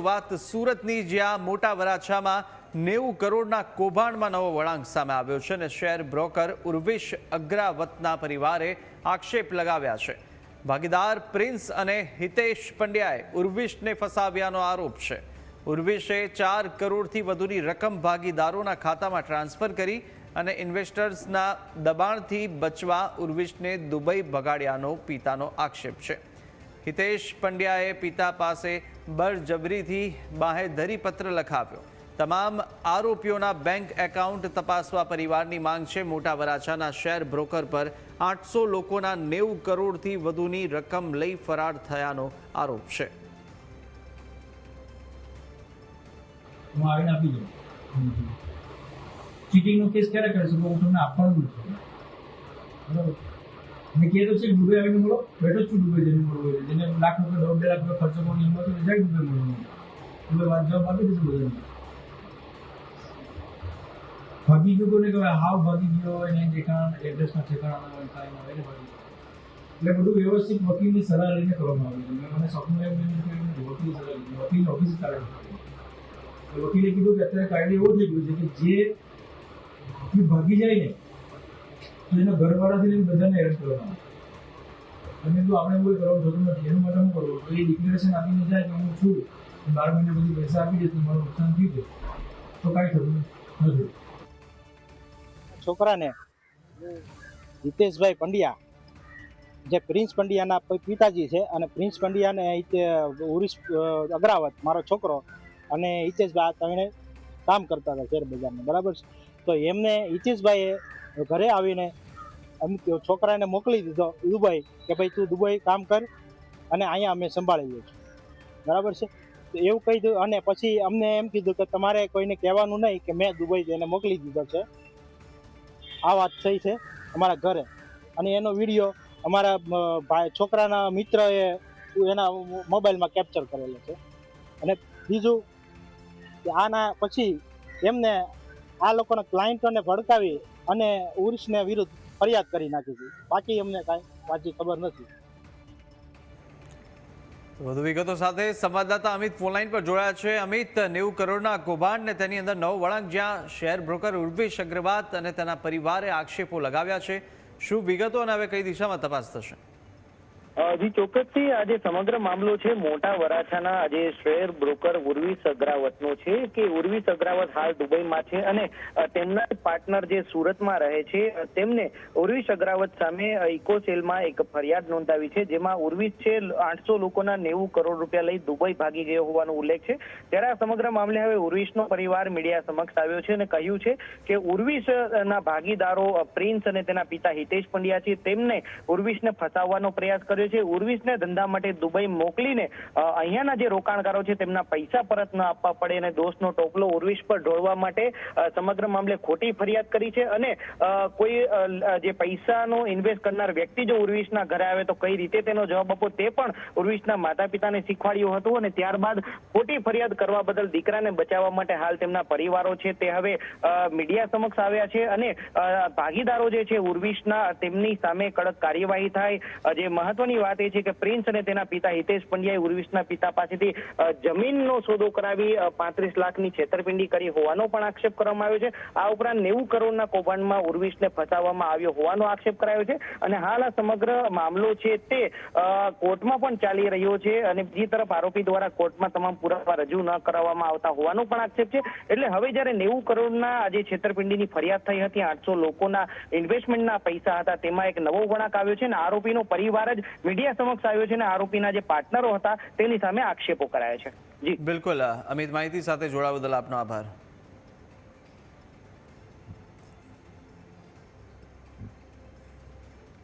વાત સુરતની, જ્યાં મોટા વરાછામાં 90 કરોડના કૌભાંડમાં નવો વળાંક સામે આવ્યો છે અને શેર બ્રોકર ઉર્વિશ અગ્રાવતના પરિવારે આક્ષેપ લગાવ્યા છે. ભાગીદાર પ્રિન્સ અને હિતેશ પંડ્યાએ ઉર્વિશને ફસાવ્યાનો આરોપ છે. ઉર્વિશે 4 કરોડથી વધુની રકમ ભાગીદારોના ખાતામાં ટ્રાન્સફર કરી અને ઇન્વેસ્ટર્સના દબાણથી બચવા ઉર્વિશને દુબઈ ભગાડ્યાનો પિતાનો આક્ષેપ છે. હિતેશ પંડ્યાએ પિતા પાસે બળજબરીથી બાહેધરી પત્ર લખાવ્યો. તમામ આરોપીઓના બેંક એકાઉન્ટ તપાસવા પરિવારની માંગ છે. મોટા વરાછાના શેર બ્રોકર પર 800 લોકોના 90 કરોડથી વધુની રકમ લઈ ફરાર થયાનો આરોપ છે. ચીટિંગનો કેસ ક્યારે કરી શકો? હું તમને આપવાનું નથી. બરાબર, મેં કહેતો છે દુબઈ આવીને મળો, બેઠો છું દુબઈ જઈને મળવો, જેને લાખ રૂપિયા 1.5 લાખ રૂપિયા ખર્ચો કરવાની હિંમત હોય જાય દુબઈ મળવું. એટલે વાત જવાબ આપી દીધું બધાને. ભાગી ગયો કોને કહેવાય? હાવ ભાગી ગયો હોય ને ઠેકાણા એડ્રેસના ઠેકાણા હોય કાંઈ ના હોય ભાગી. એટલે બધું વ્યવસ્થિત વકીલની સલાહ લઈને કરવામાં આવ્યું છે. મેં મને સ્વપ્ન વકીલની સલાહ લીધી, વકીલની ઓફિસ કારણ વકીલે કીધું કે અત્યારે કાયદો એવો થઈ ગયો છે કે જે ભાગી જાય ને તો એના ઘરવાળાથી લઈને બધાને હેરાન કરવાના. અને જો આપણે કોઈ કરવાનું થતું નથી, એનું માટે શું કરવું? તો એ ડિક્લેરેશન આપીને જાય કે હું છું, 12 મહિના પછી પૈસા આપી દઈશ, મારું નુકસાન થયું છે, તો કાંઈ થતું નથી. છોકરાને હિતેશભાઈ પંડ્યા, જે પ્રિન્સ પંડ્યાના પિતાજી છે, અને પ્રિન્સ પંડ્યાને ઉર્વિશ અગ્રાવત મારો છોકરો અને હિતેશભાઈ આ ત્રણે કામ કરતા હતા શેર બજારમાં, બરાબર છે. તો એમને હિતેશભાઈએ ઘરે આવીને છોકરાને મોકલી દીધો દુબઈ કે ભાઈ તું દુબઈ કામ કર અને અહીંયા અમે સંભાળી લઈશું, બરાબર છે. તો એવું કહી દીધું અને પછી અમને એમ કીધું કે તમારે કોઈને કહેવાનું નહીં કે મેં દુબઈ એને મોકલી દીધો છે. આ વાત થઈ છે અમારા ઘરે, અને એનો વિડીયો અમારા છોકરાના મિત્રએ એના મોબાઈલમાં કેપ્ચર કરેલો છે. અને બીજું આના પછી એમને આ લોકોના ક્લાયન્ટોને ભડકાવી અને ઉર્વિશને વિરુદ્ધ ફરિયાદ કરી નાખી છે. બાકી અમને કાંઈ પાછી ખબર નથી. વધુ વિગતો સાથે સંવાદદાતા અમિત ફોનલાઈન પર જોડાયા છે. અમિત, 90 કરોડના કૌભાંડ ને તેની અંદર નવો વળાંક, જ્યાં શેર બ્રોકર ઉર્વિશ અગ્રવાત અને તેના પરિવારે આક્ષેપો લગાવ્યા છે. શું વિગતો અને હવે કઈ દિશામાં તપાસ થશે? જી ચોક્કસથી આજે સમગ્ર મામલો છે મોટા વરાછાના આજે શેર બ્રોકર ઉર્વિશ અગ્રાવતનો છે કે ઉર્વિશ અગ્રાવત હાલ દુબઈમાં છે અને તેમના પાર્ટનર જે સુરતમાં રહે છે તેમને ઉર્વિશ અગ્રાવત સામે ઇકોસેલમાં એક ફરિયાદ નોંધાવી છે, જેમાં ઉર્વિશ છે 800 લોકોના 90 કરોડ રૂપિયા લઈ દુબઈ ભાગી ગયો હોવાનો ઉલ્લેખ છે. ત્યારે આ સમગ્ર મામલે હવે ઉર્વિશનો પરિવાર મીડિયા સમક્ષ આવ્યો છે અને કહ્યું છે કે ઉર્વિશના ભાગીદારો પ્રિન્સ અને તેના પિતા હિતેશ પંડ્યા છે, તેમને ઉર્વિશને ફસાવવાનો પ્રયાસ કર્યો છે. ઉર્વિશને ધંધા માટે દુબઈ મોકલીને અહીંયાના જે રોકાણકારો છે તેમના પૈસા પરત ન આપવા પડે અને દોષનો ટોપલો ઉર્વિશ પર ઢોળવા માટે સમગ્ર મામલે ખોટી ફરિયાદ કરી છે. અને કોઈ જે પૈસાનો ઇન્વેસ્ટ કરનાર વ્યક્તિ જો ઉર્વિશના ઘરે આવે તો કઈ રીતે તેનો જવાબ આપવો તે પણ ઉર્વિશના માતા પિતાને શીખવાડ્યું હતું. અને ત્યારબાદ ખોટી ફરિયાદ કરવા બદલ દીકરાને બચાવવા માટે હાલ તેમના પરિવારો છે તે હવે મીડિયા સમક્ષ આવ્યા છે અને ભાગીદારો જે છે ઉર્વિશના તેમની સામે કડક કાર્યવાહી થાય. જે મહત્વની વાત એ છે કે પ્રિન્સ અને તેના પિતા હિતેશ પંડ્યાએ ઉર્વિશના પિતા પાસેથી જમીનનો સોદો કરાવી 35 લાખની છેતરપિંડી કરી હોવાનો પણ આક્ષેપ કરવામાં આવ્યો છે. આ ઉપરાંત 90 કરોડના કૌભાંડમાં ઉર્વિશને ફસાવવામાં આવ્યો હોવાનો આક્ષેપ કરાયો છે. અને હાલ આ સમગ્ર મામલો છે તે કોર્ટમાં પણ ચાલી રહ્યો છે અને બીજી તરફ આરોપી દ્વારા કોર્ટમાં તમામ પુરાવા રજૂ ન કરવામાં આવતા હોવાનો પણ આક્ષેપ છે. એટલે હવે જ્યારે 90 કરોડના આજે છેતરપિંડીની ફરિયાદ થઈ હતી, 800 લોકોના ઇન્વેસ્ટમેન્ટના પૈસા હતા, તેમાં એક નવો વળાંક આવ્યો છે અને આરોપીનો પરિવાર જ મીડિયા સમક્ષ આવ્યો છે અને આરોપીના જે પાર્ટનરો હતા તેની સામે આક્ષેપો કરાયા છે. જી બિલકુલ અમિત, માહિતી સાથે જોડાવા બદલ આપનો આભાર.